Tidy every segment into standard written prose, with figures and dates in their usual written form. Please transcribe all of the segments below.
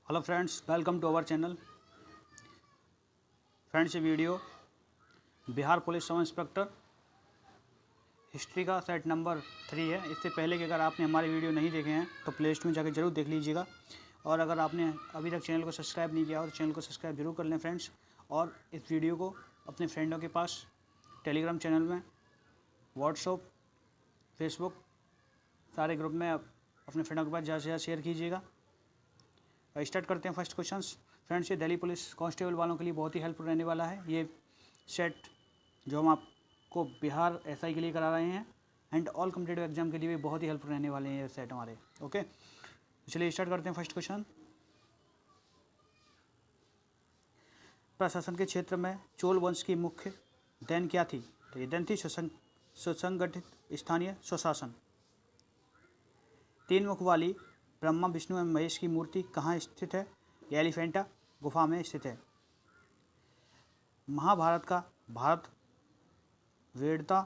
Hello friends, welcome to our channel. Friends, ये video Bihar police sub inspector history का set number 3 है। इससे पहले कि अगर आपने हमारे वीडियो नहीं देखे हैं तो प्ले स्टोर में जाकर जरूर देख लीजिएगा, और अगर आपने अभी तक चैनल को सब्सक्राइब नहीं किया हो तो चैनल को सब्सक्राइब जरूर कर लें फ्रेंड्स। और इस वीडियो को अपने फ्रेंडों के पास टेलीग्राम चैनल में, व्हाट्सएप, फेसबुक सारे ग्रुप में अपने फ्रेंडों के पास ज़्यादा से ज़्यादा शेयर कीजिएगा। स्टार्ट करते हैं फर्स्ट क्वेश्चंस। फ्रेंड्स, ये दिल्ली पुलिस कांस्टेबल वालों के लिए बहुत ही हेल्पफुल रहने वाला है। ये सेट जो हम आपको बिहार एसआई के लिए करा रहे हैं एंड ऑल कम्पिटेटिव एग्जाम के लिए भी बहुत ही हेल्पफुल रहने वाले हैं ये सेट हमारे। ओके, चलिए स्टार्ट करते हैं फर्स्ट क्वेश्चन। प्रशासन के क्षेत्र में चोल वंश की मुख्य देन क्या थी? तो ये देन थी सुसंगठित स्थानीय स्वशासन। 3 मुख वाली ब्रह्मा, विष्णु एवं महेश की मूर्ति कहाँ स्थित है? ये एलिफेंटा गुफा में स्थित है। महाभारत का भारत वेदता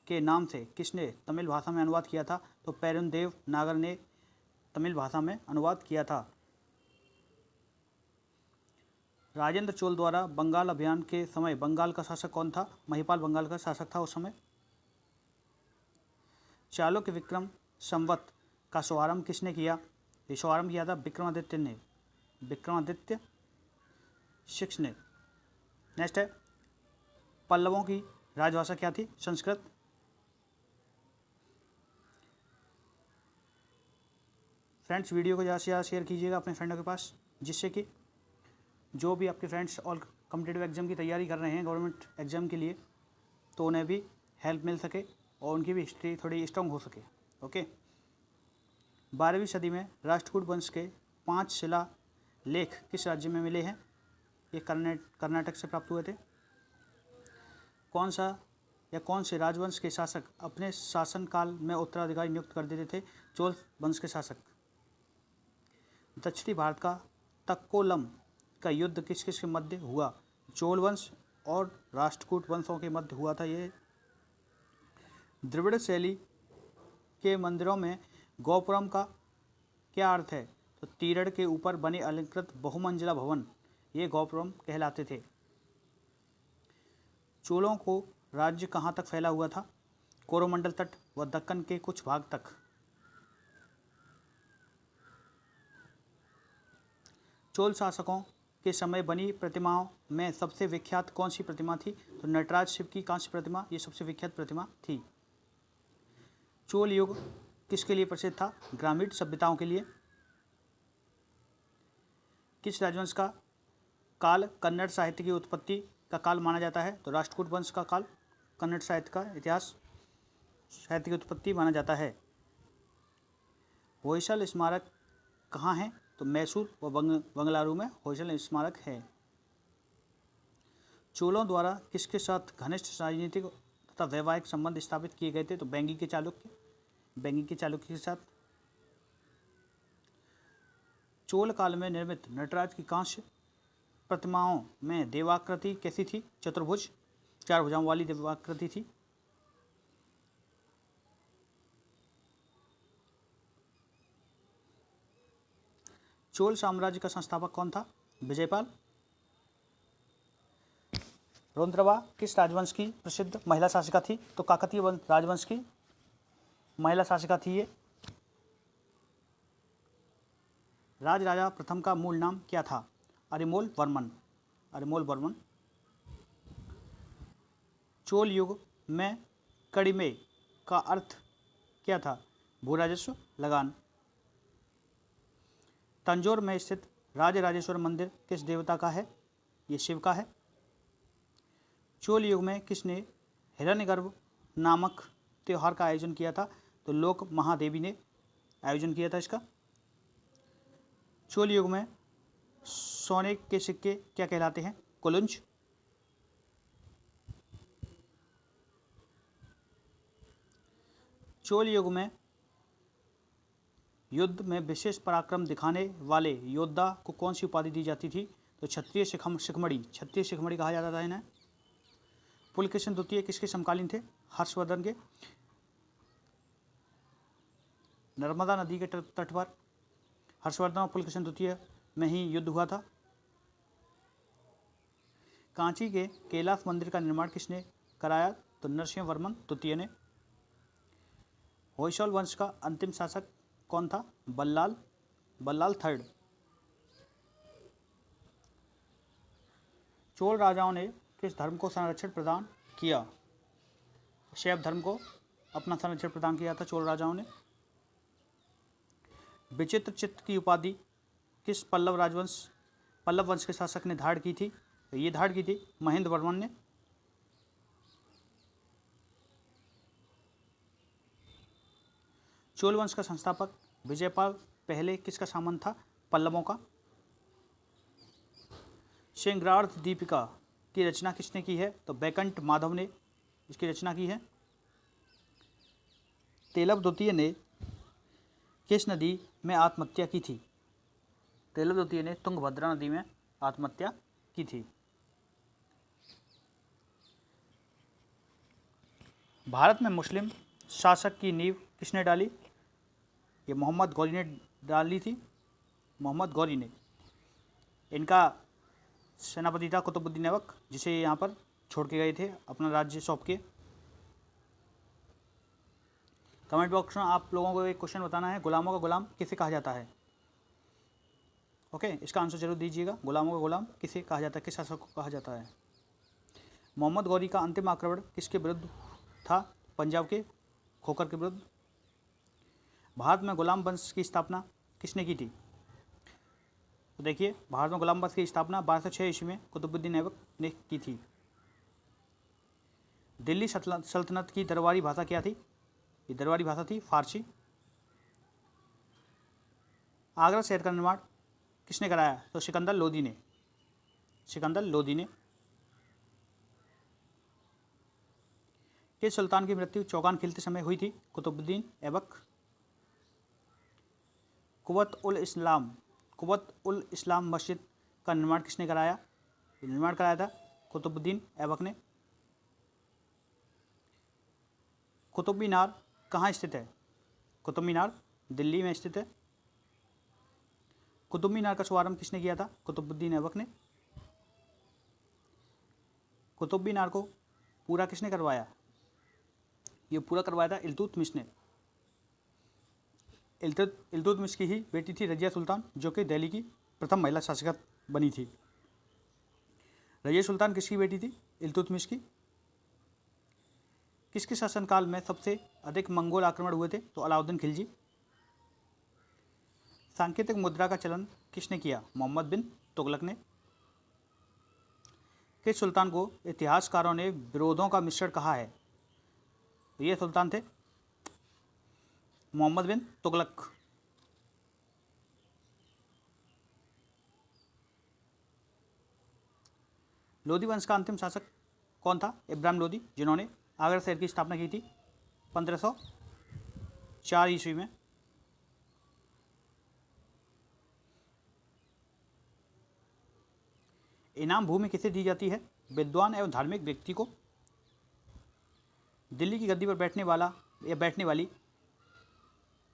के नाम से किसने तमिल भाषा में अनुवाद किया था? तो पेरुंदेव नागर ने तमिल भाषा में अनुवाद किया था। राजेंद्र चोल द्वारा बंगाल अभियान के समय बंगाल का शासक कौन था? महिपाल बंगाल का शासक था उस समय। चालुक्य विक्रम संवत का शुभारंभ किसने किया? ये शुभारंभ किया था विक्रमादित्य ने, विक्रमादित्य 6 ने। नेक्स्ट है, पल्लवों की राजभाषा क्या थी? संस्कृत। फ्रेंड्स, वीडियो को ज़्यादा से ज़्यादा शेयर कीजिएगा अपने फ्रेंडों के पास, जिससे कि जो भी आपके फ्रेंड्स ऑल कम्पिटेटिव एग्जाम की तैयारी कर रहे हैं गवर्नमेंट एग्जाम के लिए, तो उन्हें भी हेल्प मिल सके और उनकी भी हिस्ट्री थोड़ी स्ट्रॉन्ग हो सके। ओके, 12वीं सदी में राष्ट्रकूट वंश के 5 शिलालेख किस राज्य में मिले हैं? ये कर्नाटक से प्राप्त हुए थे। कौन से राजवंश के शासक अपने शासनकाल में उत्तराधिकारी नियुक्त कर देते थे? चोल वंश के शासक। दक्षिणी भारत का तक्कोलम का युद्ध किस किस के मध्य हुआ? चोल वंश और राष्ट्रकूट वंशों के मध्य हुआ था ये। द्रविड़ शैली के मंदिरों में गोपुरम का क्या अर्थ है? तो तीरण के ऊपर बने अलंकृत बहुमंजिला भवन, ये गोपुरम कहलाते थे। चोलों को राज्य कहाँ तक फैला हुआ था? कोरोमंडल तट व दक्कन के कुछ भाग तक। चोल शासकों के समय बनी प्रतिमाओं में सबसे विख्यात कौन सी प्रतिमा थी? तो नटराज शिव की कांस्य प्रतिमा, ये सबसे विख्यात प्रतिमा थी। चोल युग किसके लिए प्रसिद्ध था? ग्रामीण सभ्यताओं के लिए। किस राजवंश का काल कन्नड़ साहित्य की उत्पत्ति का काल माना जाता है? तो राष्ट्रकूट वंश का काल कन्नड़ साहित्य का इतिहास, साहित्य की उत्पत्ति माना जाता है। होयसल स्मारक कहाँ है? तो मैसूर व बंगलुरु में होयसल स्मारक है। चोलों द्वारा किसके साथ घनिष्ठ राजनीतिक तथा वैवाहिक संबंध स्थापित किए गए थे? तो बेंगी के चालुक्य के साथ। चोल काल में निर्मित नटराज की कांस्य प्रतिमाओं में देवाकृति कैसी थी? चतुर्भुज, 4 भुजाओं वाली देवाकृति थी। चोल साम्राज्य का संस्थापक कौन था? विजयपाल। रुद्रवा किस राजवंश की प्रसिद्ध महिला शासिका थी? तो काकतीय राजवंश की महिला शासिका थी ये। राजराजा प्रथम का मूल नाम क्या था? अरिमोल वर्मन। चोल युग में कड़िमे का अर्थ क्या था? भूराजस्व लगान। तंजौर में स्थित राजराजेश्वर मंदिर किस देवता का है? ये शिव का है। चोल युग में किसने हिरण्यगर्भ नामक त्यौहार का आयोजन किया था? तो लोक महादेवी ने आयोजन किया था इसका। चोल युग में सोने के सिक्के क्या कहलाते हैं? कुलुंज। चोल युग में युद्ध में विशेष पराक्रम दिखाने वाले योद्धा को कौन सी उपाधि दी जाती थी? तो क्षत्रिय शिखमणि कहा जाता था इन्हें। पुलकेशिन द्वितीय किसके समकालीन थे? हर्षवर्धन के। नर्मदा नदी के तट पर हर्षवर्धन और पुलकेशिन द्वितीय में ही युद्ध हुआ था। कांची के कैलाश मंदिर का निर्माण किसने कराया? तो नरसिंह वर्मन द्वितीय ने। होयसल वंश का अंतिम शासक कौन था? बल्लाल थर्ड। चोल राजाओं ने किस धर्म को संरक्षण प्रदान किया? शैव धर्म को अपना संरक्षण प्रदान किया था चोल राजाओं ने। विचित्र चित्त की उपाधि किस पल्लव वंश के शासक ने धारण की थी? तो ये धारण की थी महेंद्र वर्मन ने। चोल वंश का संस्थापक विजयपाल पहले किसका सामंत था? पल्लवों का। श्रृंगार्थ दीपिका की रचना किसने की है? तो बैकंठ माधव ने इसकी रचना की है। तेलव द्वितीय ने किस नदी में आत्महत्या की थी? तेलव द्वितीय ने तुंगभद्रा नदी में आत्महत्या की थी। भारत में मुस्लिम शासक की नींव किसने डाली? ये मोहम्मद गौरी ने डाली थी। मोहम्मद गौरी ने। इनका सेनापति था कुतुबुद्दीन ऐबक, जिसे यहाँ पर छोड़ के गए थे अपना राज्य सौंप के। कमेंट बॉक्स में आप लोगों को एक क्वेश्चन बताना है, गुलामों का गुलाम किसे कहा जाता है? ओके, इसका आंसर जरूर दीजिएगा। गुलामों का गुलाम किसे कहा जाता है, किस शासक को कहा जाता है? मोहम्मद गौरी का अंतिम आक्रमण किसके विरुद्ध था? पंजाब के खोखर के विरुद्ध। भारत में गुलाम वंश की स्थापना किसने की थी? तो देखिए, भारत में गुलाम वंश की स्थापना 1206 ईस्वी में कुतुबुद्दीन ऐबक ने की थी। दिल्ली सल्तनत की दरबारी भाषा क्या थी? ये दरबारी भाषा थी फारसी। आगरा शहर का निर्माण किसने कराया? तो सिकंदर लोदी ने। किस सुल्तान की मृत्यु चौगान खिलते समय हुई थी? कुतुबुद्दीन ऐबक। कुव्वत उल इस्लाम मस्जिद का निर्माण किसने कराया? निर्माण कराया था कुतुबुद्दीन ऐबक ने। कुतुब मीनार कहाँ स्थित है? कुतुब मीनार दिल्ली में स्थित है। कुतुब मीनार का शुभारंभ किसने किया था? कुतुबुद्दीन ऐबक ने। कुतुब मीनार को पूरा किसने करवाया? ये पूरा करवाया था इल्तुतमिश ने। इल्तुतमिश की ही बेटी थी रजिया सुल्तान, जो कि दिल्ली की प्रथम महिला शासक बनी थी। रजिया सुल्तान किसकी बेटी थी? इल्तुतमिश की। किसके शासनकाल में सबसे अधिक मंगोल आक्रमण हुए थे? तो अलाउद्दीन खिलजी। सांकेतिक मुद्रा का चलन किसने किया? मोहम्मद बिन तुगलक ने। किस सुल्तान को इतिहासकारों ने विरोधों का मिश्रण कहा है? ये सुल्तान थे मोहम्मद बिन तुगलक। लोदी वंश का अंतिम शासक कौन था? इब्राहिम लोदी, जिन्होंने आगरा शहर की स्थापना की थी 1504 ईस्वी में। इनाम भूमि किसे दी जाती है? विद्वान एवं धार्मिक व्यक्ति को। दिल्ली की गद्दी पर बैठने वाली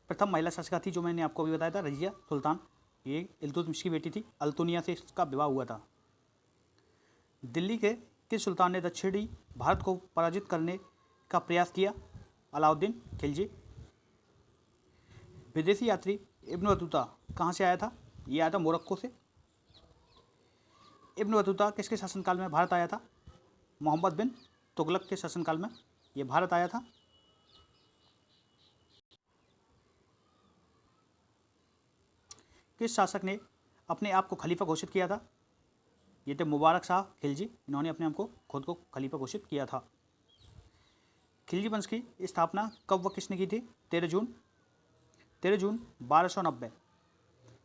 प्रथम महिला शासिका थी, जो मैंने आपको अभी बताया था, रजिया सुल्तान। ये इल्तुतमिश की बेटी थी। अल्तुनिया से इसका विवाह हुआ था। दिल्ली के किस सुल्तान ने दक्षिणी भारत को पराजित करने का प्रयास किया? अलाउद्दीन खिलजी। विदेशी यात्री इब्न बतूता कहाँ से आया था? ये आया था मोरक्को से। इब्न बतूता किसके शासनकाल में भारत आया था? मोहम्मद बिन तुगलक के शासनकाल में ये भारत आया था। किस शासक ने अपने आप को खलीफा घोषित किया था? ये थे मुबारक शाह खिलजी। इन्होंने अपने आप को खुद को खलीफा घोषित किया था। खिलजी वंश की स्थापना कब व किसने की थी? 13 जून 1290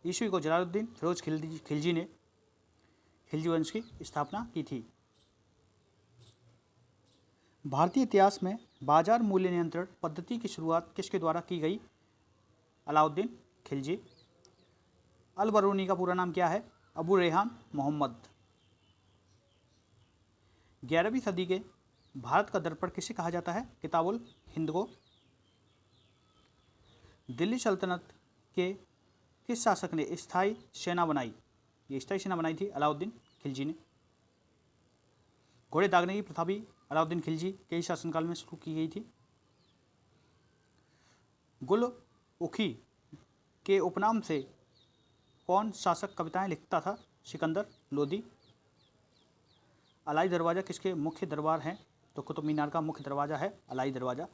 ईस्वी को जलालुद्दीन फिरोज खिलजी ने खिलजी वंश की स्थापना की थी। भारतीय इतिहास में बाजार मूल्य नियंत्रण पद्धति की शुरुआत किसके द्वारा की गई? अलाउद्दीन खिलजी। अल बरूनी का पूरा नाम क्या है? अबू रेहान मोहम्मद। 11वीं सदी के भारत का दर्पण किसे कहा जाता है? किताबुल हिंद को। दिल्ली सल्तनत के किस शासक ने स्थायी सेना बनाई? ये स्थायी सेना बनाई थी अलाउद्दीन खिलजी ने। घोड़े दागने की प्रथा भी अलाउद्दीन खिलजी के ही शासनकाल में शुरू की गई थी। गुल उखी के उपनाम से कौन शासक कविताएं लिखता था? सिकंदर लोदी। अलाई दरवाज़ा किसके मुख्य दरबार हैं? तो कुतुब मीनार का मुख्य दरवाज़ा है अलाई दरवाज़ा।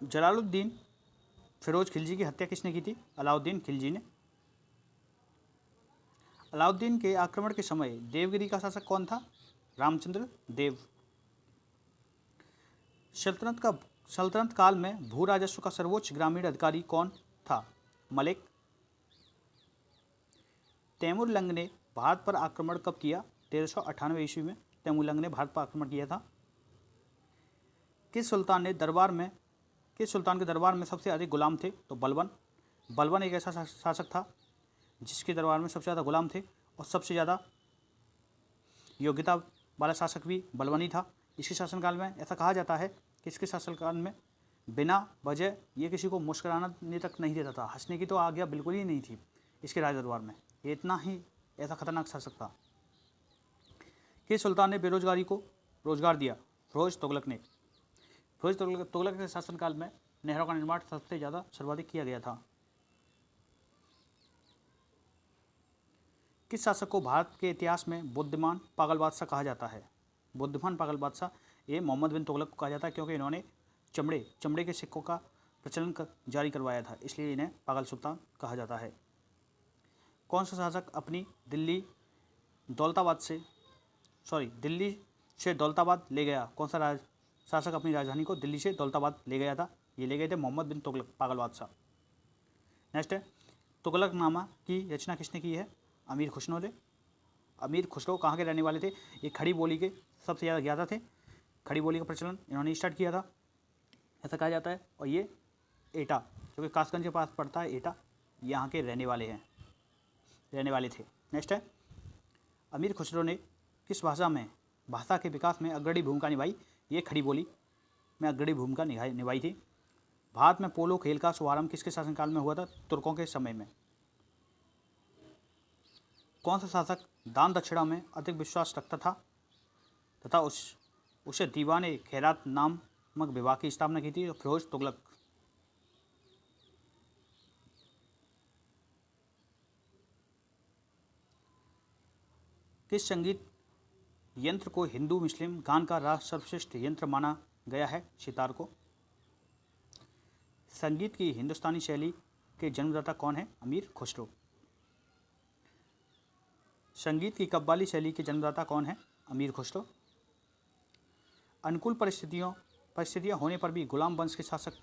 जलालुद्दीन फिरोज खिलजी की हत्या किसने की थी? अलाउद्दीन खिलजी ने। अलाउद्दीन के आक्रमण के समय देवगिरी का शासक कौन था? रामचंद्र देव। सल्तनत काल में भू राजस्व का सर्वोच्च ग्रामीण अधिकारी कौन था? मलिक। तैमूरलंग ने भारत पर आक्रमण कब किया? 1398 ईस्वी में तैमूरलंग ने भारत पर आक्रमण किया था। किस सुल्तान के दरबार में सबसे अधिक गुलाम थे? तो बलबन। बलबन एक ऐसा शासक था जिसके दरबार में सबसे ज़्यादा गुलाम थे और सबसे ज़्यादा योग्यता वाला शासक भी बलबन ही था। इसके शासनकाल में ऐसा कहा जाता है कि इसके शासनकाल में बिना वजह ये किसी को मुस्कुराने तक नहीं देता था, हंसने की तो आज्ञा बिल्कुल ही नहीं थी इसके राज दरबार में। ये इतना ही ऐसा खतरनाक शासक था। किस सुल्तान ने बेरोजगारी को रोजगार दिया? फिरोज तुगलक ने। फिरोज तुगलक के शासनकाल में नहरों का निर्माण सबसे ज़्यादा सर्वाधिक किया गया था। किस शासक को भारत के इतिहास में बुद्धिमान पागल बादशाह कहा जाता है? बुद्धिमान पागल बादशाह ये मोहम्मद बिन तुगलक को कहा जाता है, क्योंकि इन्होंने चमड़े के सिक्कों का प्रचलन जारी करवाया था, इसलिए इन्हें पागल सुल्तान कहा जाता है। कौन सा शासक अपनी दिल्ली से दौलताबाद ले गया? कौन सा शासक अपनी राजधानी को दिल्ली से दौलताबाद ले गया था? ये ले गए थे मोहम्मद बिन तुगलक पागल बादशाह। नेक्स्ट है, तुगलकनामा की रचना किसने की है? अमीर खुसरो ने। अमीर खुसरो कहाँ के रहने वाले थे? ये खड़ी बोली के सबसे ज़्यादा ज्ञाता थे। खड़ी बोली का प्रचलन इन्होंने स्टार्ट किया था, ऐसा कहा जाता है। और ये एटा, जो कि कासगंज के पास पड़ता है, एटा यहाँ के रहने वाले थे। नेक्स्ट है, अमीर खुसरो ने किस भाषा के विकास में अग्रणी भूमिका निभाई? ये खड़ी बोली में अग्रणी भूमिका निभाई थी। भारत में पोलो खेल का शुभारंभ किसके शासनकाल में हुआ था? तुर्कों के समय में। कौन सा शासक दान दक्षिणा में अधिक विश्वास रखता था तथा उसे दीवाने खैरात नामक विभाग की स्थापना की थी? फिरोज तुगलक। किस संगीत यंत्र को हिंदू मुस्लिम गान का सर्वश्रेष्ठ यंत्र माना गया है? सितार को। संगीत की हिंदुस्तानी शैली के जन्मदाता कौन है? अमीर खुसरो। संगीत की कव्वाली शैली के जन्मदाता कौन है? अमीर खुसरो। अनुकूल परिस्थितियां होने पर भी गुलाम वंश के शासक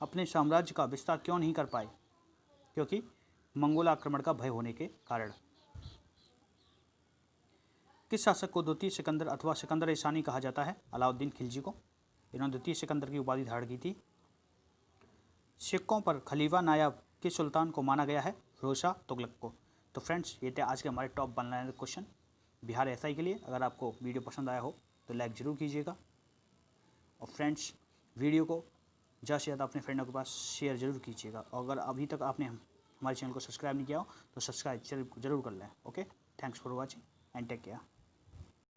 अपने साम्राज्य का विस्तार क्यों नहीं कर पाए? क्योंकि मंगोल आक्रमण का भय होने के कारण। किस शासक को द्वितीय सिकंदर अथवा सिकंदर ईसानी कहा जाता है? अलाउद्दीन खिलजी को। इन्होंने द्वितीय सिकंदर की उपाधि धारण की थी। सिक्कों पर खलीफा नायाब किस सुल्तान को माना गया है? फिरोज शाह तुगलक को। तो फ्रेंड्स, ये थे आज के हमारे टॉप 1 क्वेश्चन बिहार एसआई के लिए। अगर आपको वीडियो पसंद आया हो तो लाइक ज़रूर कीजिएगा, और फ्रेंड्स वीडियो को ज़्यादा से ज़्यादा अपने फ्रेंडों के पास शेयर ज़रूर कीजिएगा। और अगर अभी तक आपने हमारे चैनल को सब्सक्राइब नहीं किया हो तो सब्सक्राइब जरूर कर लें। Okay, thanks for watching and take care.